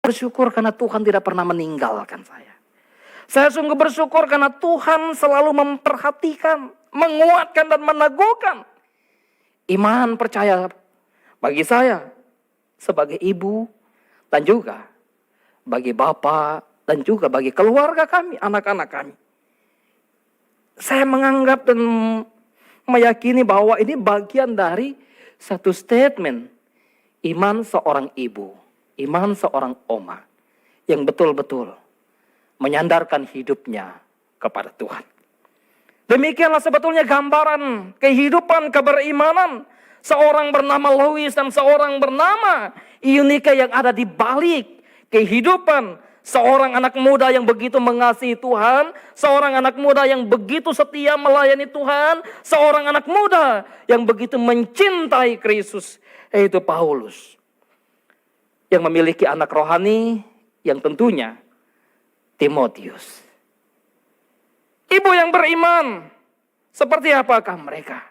bersyukur karena Tuhan tidak pernah meninggalkan saya. Saya sungguh bersyukur karena Tuhan selalu memperhatikan, menguatkan dan meneguhkan iman percaya bagi saya sebagai ibu dan juga bagi bapak dan juga bagi keluarga kami, anak-anak kami. Saya menganggap dan meyakini bahwa ini bagian dari satu statement iman seorang ibu, iman seorang oma yang betul-betul menyandarkan hidupnya kepada Tuhan. Demikianlah sebetulnya gambaran kehidupan keberimanan seorang bernama Lois dan seorang bernama Eunike yang ada di balik kehidupan seorang anak muda yang begitu mengasihi Tuhan, seorang anak muda yang begitu setia melayani Tuhan, seorang anak muda yang begitu mencintai Kristus, yaitu Paulus. Yang memiliki anak rohani yang tentunya Timotius. Ibu yang beriman, seperti apakah mereka?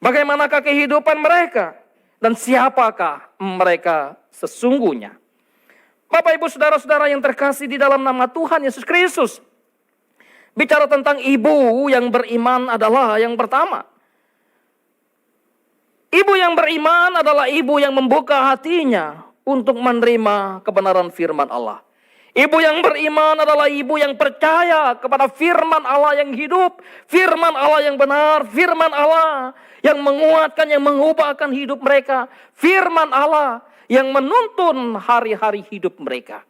Bagaimanakah kehidupan mereka? Dan siapakah mereka sesungguhnya? Bapak, Ibu, Saudara-saudara yang terkasih di dalam nama Tuhan Yesus Kristus. Bicara tentang ibu yang beriman adalah yang pertama. Ibu yang beriman adalah ibu yang membuka hatinya untuk menerima kebenaran firman Allah. Ibu yang beriman adalah ibu yang percaya kepada firman Allah yang hidup, firman Allah yang benar, firman Allah yang menguatkan, yang mengubahkan hidup mereka, firman Allah yang menuntun hari-hari hidup mereka.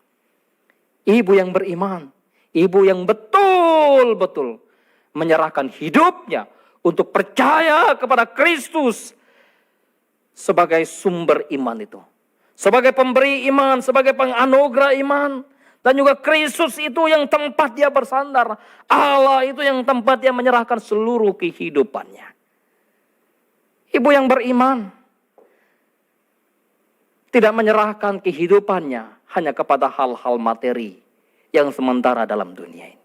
Ibu yang beriman, ibu yang betul-betul menyerahkan hidupnya untuk percaya kepada Kristus sebagai sumber iman itu. Sebagai pemberi iman, sebagai penganugerah iman. Dan juga Kristus itu yang tempat dia bersandar. Allah itu yang tempat dia menyerahkan seluruh kehidupannya. Ibu yang beriman tidak menyerahkan kehidupannya hanya kepada hal-hal materi yang sementara dalam dunia ini.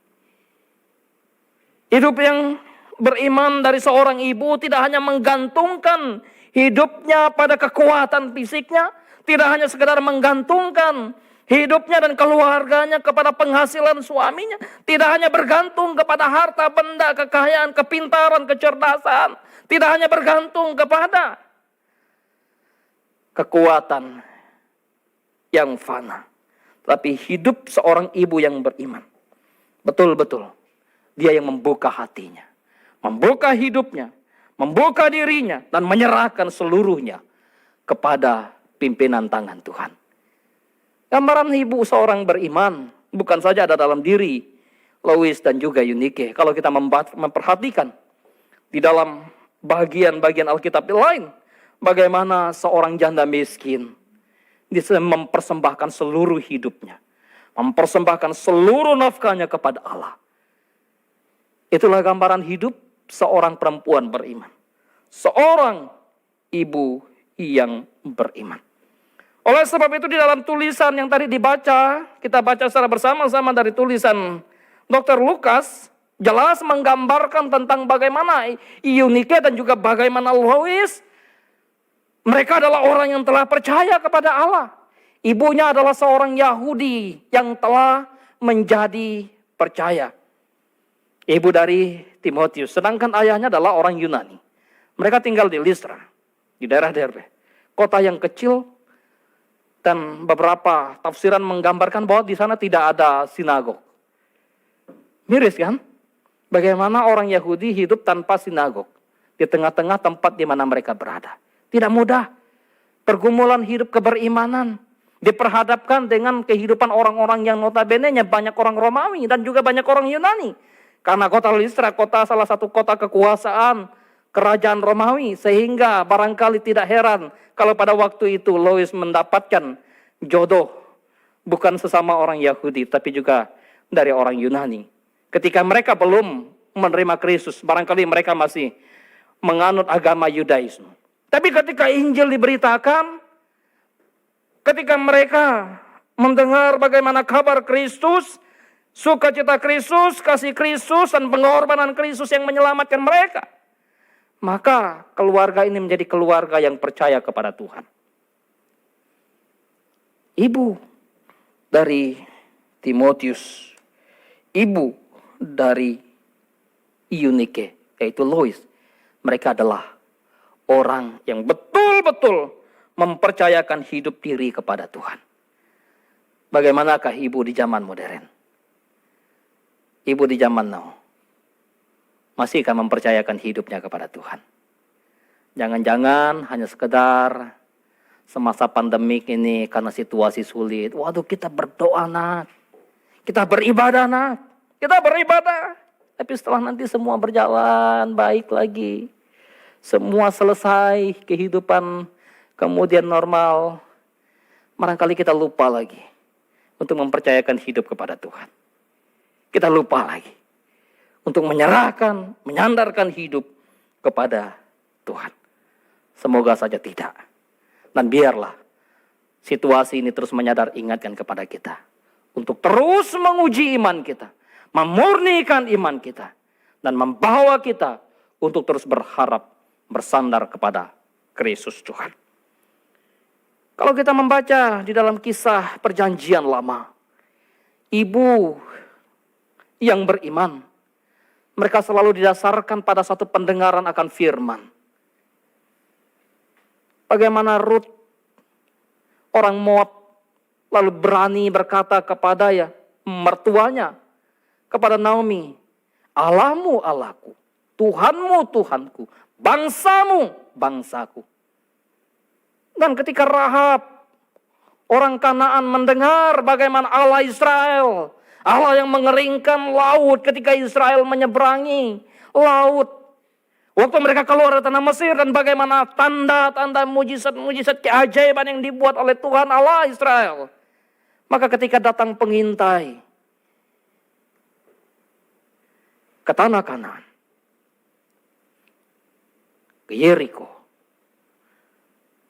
Hidup yang beriman dari seorang ibu tidak hanya menggantungkan hidupnya pada kekuatan fisiknya, tidak hanya sekedar menggantungkan hidupnya dan keluarganya kepada penghasilan suaminya, tidak hanya bergantung kepada harta benda, kekayaan, kepintaran, kecerdasan, tidak hanya bergantung kepada kekuatan yang fana, tapi hidup seorang ibu yang beriman betul-betul dia yang membuka hatinya, membuka hidupnya, membuka dirinya dan menyerahkan seluruhnya kepada pimpinan tangan Tuhan. Gambaran ibu seorang beriman bukan saja ada dalam diri Lois dan juga Eunike. Kalau kita memperhatikan di dalam bagian-bagian Alkitab lain, bagaimana seorang janda miskin dia mempersembahkan seluruh hidupnya, mempersembahkan seluruh nafkahnya kepada Allah. Itulah gambaran hidup seorang perempuan beriman, seorang ibu yang beriman. Oleh sebab itu di dalam tulisan yang tadi dibaca, kita baca secara bersama-sama dari tulisan Dr. Lukas, jelas menggambarkan tentang bagaimana Eunike dan juga bagaimana Lois. Mereka adalah orang yang telah percaya kepada Allah. Ibunya adalah seorang Yahudi yang telah menjadi percaya. Ibu dari Timotius, sedangkan ayahnya adalah orang Yunani. Mereka tinggal di Listra, di daerah Derbe, kota yang kecil. Dan beberapa tafsiran menggambarkan bahwa di sana tidak ada sinagog. Miris kan? Bagaimana orang Yahudi hidup tanpa sinagog di tengah-tengah tempat di mana mereka berada. Tidak mudah. Pergumulan hidup keberimanan diperhadapkan dengan kehidupan orang-orang yang notabene-nya banyak orang Romawi dan juga banyak orang Yunani. Karena kota Listra, salah satu kota kekuasaan kerajaan Romawi, sehingga barangkali tidak heran kalau pada waktu itu Lois mendapatkan jodoh bukan sesama orang Yahudi tapi juga dari orang Yunani. Ketika mereka belum menerima Kristus, barangkali mereka masih menganut agama Yudaisme. Tapi ketika Injil diberitakan, ketika mereka mendengar bagaimana kabar Kristus, sukacita Kristus, kasih Kristus dan pengorbanan Kristus yang menyelamatkan mereka, maka keluarga ini menjadi keluarga yang percaya kepada Tuhan. Ibu dari Timotius, ibu dari Eunike, yaitu Lois. Mereka adalah orang yang betul-betul mempercayakan hidup diri kepada Tuhan. Bagaimanakah ibu di zaman modern? Ibu di zaman now, masihkah mempercayakan hidupnya kepada Tuhan? Jangan-jangan hanya sekedar semasa pandemik ini karena situasi sulit. Waduh, kita berdoa nak, kita beribadah nak, kita beribadah. Tapi setelah nanti semua berjalan baik lagi, semua selesai, kehidupan kemudian normal, barangkali kita lupa lagi untuk mempercayakan hidup kepada Tuhan. Kita lupa lagi untuk menyerahkan, menyandarkan hidup kepada Tuhan. Semoga saja tidak. Dan biarlah situasi ini terus ingatkan kepada kita untuk terus menguji iman kita, memurnikan iman kita, dan membawa kita untuk terus berharap bersandar kepada Kristus Tuhan. Kalau kita membaca di dalam kisah perjanjian lama, ibu yang beriman, mereka selalu didasarkan pada satu pendengaran akan firman. Bagaimana Ruth, orang Moab, lalu berani berkata kepada mertuanya, kepada Naomi, Allahmu Allahku, Tuhanmu Tuhanku, bangsamu bangsaku. Dan ketika Rahab, orang Kanaan mendengar bagaimana Allah Israel, Allah yang mengeringkan laut ketika Israel menyeberangi laut. Waktu mereka keluar dari tanah Mesir dan bagaimana tanda-tanda mujizat-mujizat keajaiban yang dibuat oleh Tuhan Allah Israel. Maka ketika datang pengintai ke tanah Kanaan, ke Yeriko,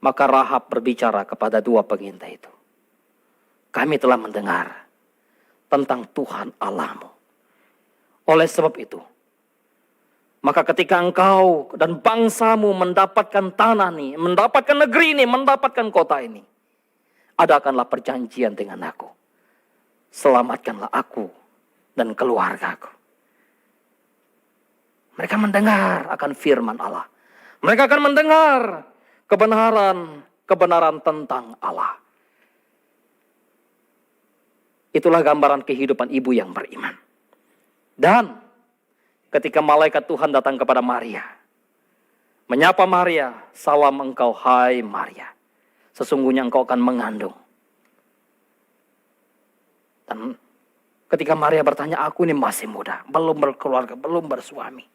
maka Rahab berbicara kepada dua pengintai itu. Kami telah mendengar tentang Tuhan Allahmu. Oleh sebab itu, maka ketika engkau dan bangsamu mendapatkan tanah ini, mendapatkan negeri ini, mendapatkan kota ini, adakanlah perjanjian dengan aku. Selamatkanlah aku dan keluargaku. Mereka mendengar akan firman Allah. Mereka akan mendengar kebenaran tentang Allah. Itulah gambaran kehidupan ibu yang beriman. Dan ketika malaikat Tuhan datang kepada Maria, menyapa Maria, salam engkau hai Maria, sesungguhnya engkau akan mengandung. Dan ketika Maria bertanya, aku ini masih muda, belum berkeluarga, belum bersuami,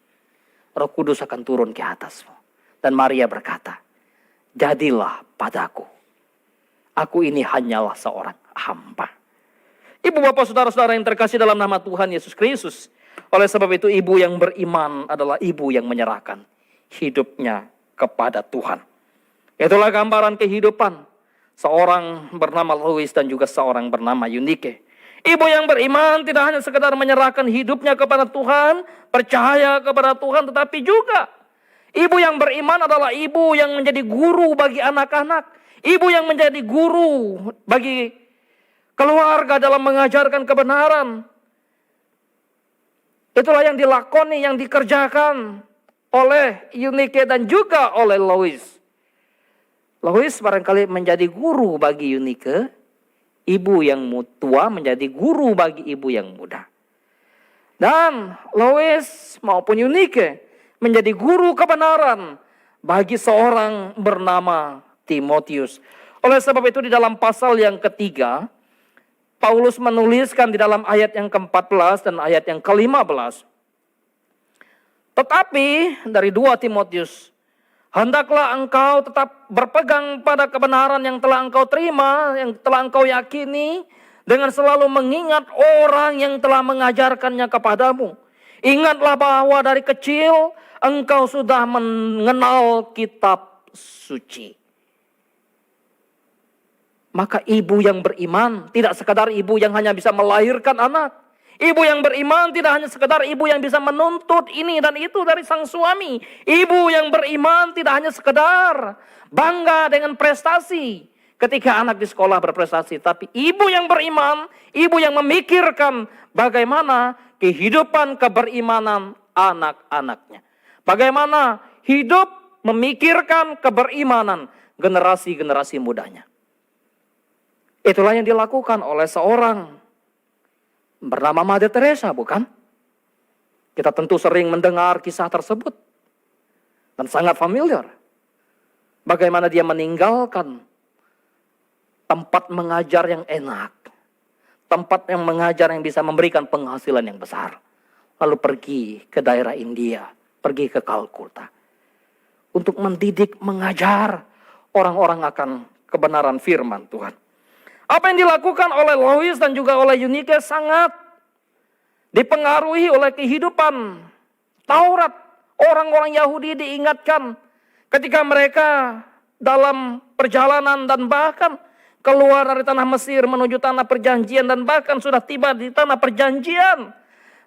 Roh Kudus akan turun ke atasmu. Dan Maria berkata, jadilah padaku, aku ini hanyalah seorang hamba. Ibu bapak saudara-saudara yang terkasih dalam nama Tuhan Yesus Kristus, oleh sebab itu ibu yang beriman adalah ibu yang menyerahkan hidupnya kepada Tuhan. Itulah gambaran kehidupan seorang bernama Lois dan juga seorang bernama Eunike. Ibu yang beriman tidak hanya sekedar menyerahkan hidupnya kepada Tuhan, percaya kepada Tuhan, tetapi juga ibu yang beriman adalah ibu yang menjadi guru bagi anak-anak. Ibu yang menjadi guru bagi keluarga dalam mengajarkan kebenaran. Itulah yang dilakoni, yang dikerjakan oleh Eunike dan juga oleh Lois. Lois barangkali menjadi guru bagi Eunike. Ibu yang tua menjadi guru bagi ibu yang muda. Dan Lois maupun Eunike menjadi guru kebenaran bagi seorang bernama Timotius. Oleh sebab itu di dalam pasal yang ketiga, Paulus menuliskan di dalam ayat yang ke-14 dan ayat yang ke-15. Tetapi dari 2 Timotius, hendaklah engkau tetap berpegang pada kebenaran yang telah engkau terima, yang telah engkau yakini, dengan selalu mengingat orang yang telah mengajarkannya kepadamu. Ingatlah bahwa dari kecil engkau sudah mengenal kitab suci. Maka ibu yang beriman tidak sekadar ibu yang hanya bisa melahirkan anak. Ibu yang beriman tidak hanya sekadar ibu yang bisa menuntut ini dan itu dari sang suami. Ibu yang beriman tidak hanya sekedar bangga dengan prestasi ketika anak di sekolah berprestasi. Tapi ibu yang beriman, ibu yang memikirkan bagaimana kehidupan keberimanan anak-anaknya. Bagaimana hidup memikirkan keberimanan generasi-generasi mudanya. Itulah yang dilakukan oleh seorang bernama Mother Teresa, bukan? Kita tentu sering mendengar kisah tersebut dan sangat familiar. Bagaimana dia meninggalkan tempat mengajar yang enak, tempat yang mengajar yang bisa memberikan penghasilan yang besar, lalu pergi ke daerah India, pergi ke Kalkuta untuk mendidik, mengajar orang-orang akan kebenaran firman Tuhan. Apa yang dilakukan oleh Lois dan juga oleh Eunike sangat dipengaruhi oleh kehidupan Taurat. Orang-orang Yahudi diingatkan ketika mereka dalam perjalanan dan bahkan keluar dari tanah Mesir menuju tanah perjanjian dan bahkan sudah tiba di tanah perjanjian.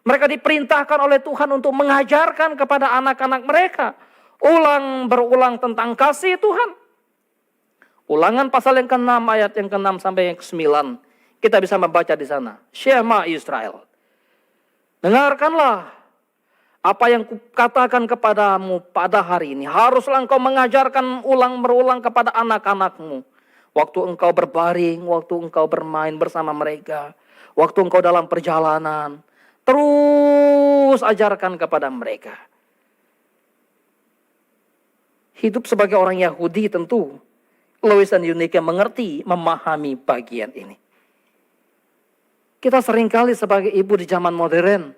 Mereka diperintahkan oleh Tuhan untuk mengajarkan kepada anak-anak mereka ulang berulang tentang kasih Tuhan. Ulangan pasal yang ke-6 ayat yang ke-6 sampai yang ke-9. Kita bisa membaca di sana. Shema Israel. Dengarkanlah apa yang kukatakan kepadamu pada hari ini. Haruslah engkau mengajarkan ulang berulang kepada anak-anakmu. Waktu engkau berbaring, waktu engkau bermain bersama mereka. Waktu engkau dalam perjalanan. Terus ajarkan kepada mereka. Hidup sebagai orang Yahudi tentu Lois dan Eunike mengerti, memahami bagian ini. Kita seringkali sebagai ibu di zaman modern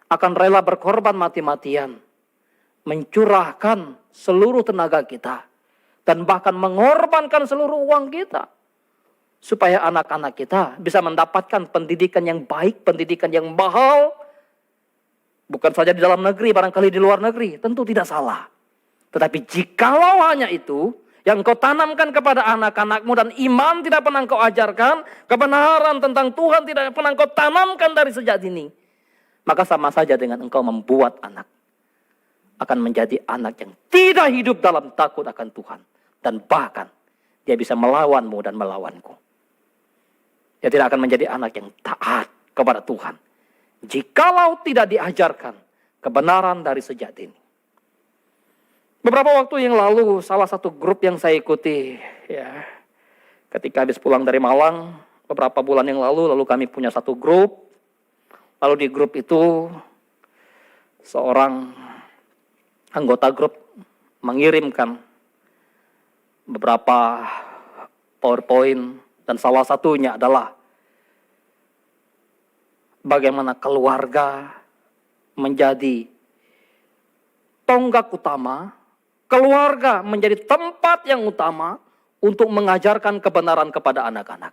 akan rela berkorban mati-matian, mencurahkan seluruh tenaga kita, dan bahkan mengorbankan seluruh uang kita, supaya anak-anak kita bisa mendapatkan pendidikan yang baik, pendidikan yang mahal, bukan saja di dalam negeri, barangkali di luar negeri, tentu tidak salah. Tetapi jikalau hanya itu yang kau tanamkan kepada anak-anakmu dan iman tidak pernah kau ajarkan, kebenaran tentang Tuhan tidak pernah kau tanamkan dari sejak dini, maka sama saja dengan engkau membuat anak akan menjadi anak yang tidak hidup dalam takut akan Tuhan. Dan bahkan dia bisa melawanmu dan melawanku. Dia tidak akan menjadi anak yang taat kepada Tuhan jikalau tidak diajarkan kebenaran dari sejak dini. Beberapa waktu yang lalu, salah satu grup yang saya ikuti, ya, ketika habis pulang dari Malang, beberapa bulan yang lalu kami punya satu grup. Lalu di grup itu, seorang anggota grup mengirimkan beberapa PowerPoint, dan salah satunya adalah bagaimana keluarga menjadi tonggak utama, keluarga menjadi tempat yang utama untuk mengajarkan kebenaran kepada anak-anak.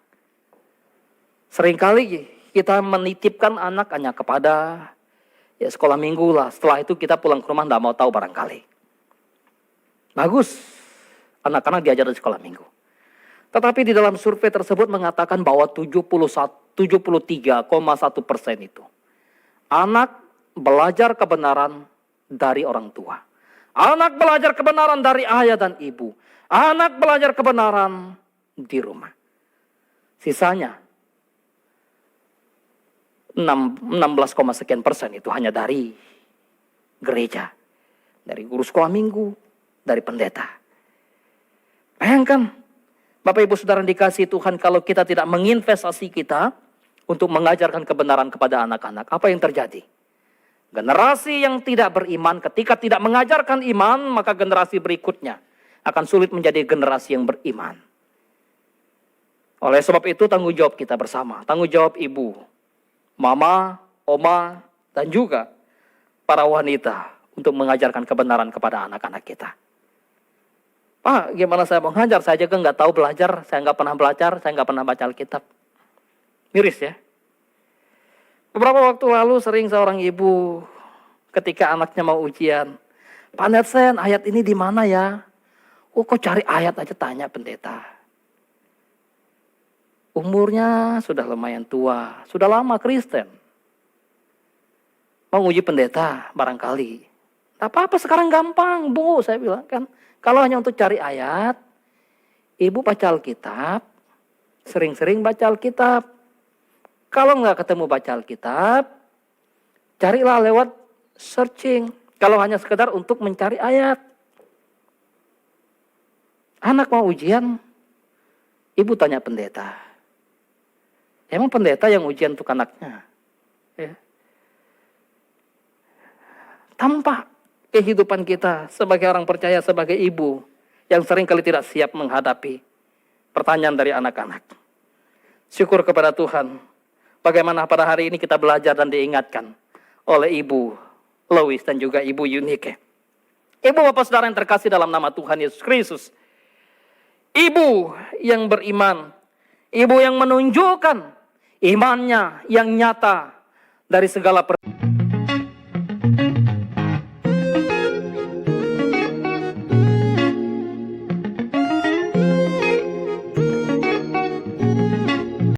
Seringkali kita menitipkan anak hanya kepada sekolah minggu lah. Setelah itu kita pulang ke rumah tidak mau tahu barangkali. Bagus, anak-anak diajar di sekolah minggu. Tetapi di dalam survei tersebut mengatakan bahwa 73,1% itu anak belajar kebenaran dari orang tua. Anak belajar kebenaran dari ayah dan ibu. Anak belajar kebenaran di rumah. Sisanya 16,sekian% itu hanya dari gereja, dari guru sekolah minggu, dari pendeta. Bayangkan, Bapak Ibu Saudara dikasihi Tuhan, kalau kita tidak menginvestasi kita untuk mengajarkan kebenaran kepada anak-anak, apa yang terjadi? Generasi yang tidak beriman, ketika tidak mengajarkan iman, maka generasi berikutnya akan sulit menjadi generasi yang beriman. Oleh sebab itu tanggung jawab kita bersama, tanggung jawab ibu, mama, oma, dan juga para wanita untuk mengajarkan kebenaran kepada anak-anak kita. Pak, gimana saya mau ngajar? Saya juga nggak tahu belajar, saya nggak pernah belajar, saya nggak pernah baca Alkitab. Miris ya. Beberapa waktu lalu sering seorang ibu ketika anaknya mau ujian, Pak Netsen, ayat ini di mana ya? Oh, kok cari ayat aja tanya pendeta. Umurnya sudah lumayan tua, sudah lama Kristen. Mau uji pendeta barangkali. Tak apa-apa sekarang gampang, Bu, saya bilang kan. Kalau hanya untuk cari ayat, Ibu baca Alkitab, sering-sering baca Alkitab. Kalau nggak ketemu baca Alkitab, carilah lewat searching. Kalau hanya sekedar untuk mencari ayat. Anak mau ujian, ibu tanya pendeta. Emang pendeta yang ujian untuk anaknya? Ya. Tampak kehidupan kita sebagai orang percaya, sebagai ibu yang seringkali tidak siap menghadapi pertanyaan dari anak-anak. Syukur kepada Tuhan, bagaimana pada hari ini kita belajar dan diingatkan oleh Ibu Lois dan juga Ibu Yunike. Ibu bapak saudara yang terkasih dalam nama Tuhan Yesus Kristus. Ibu yang beriman, ibu yang menunjukkan imannya yang nyata dari segala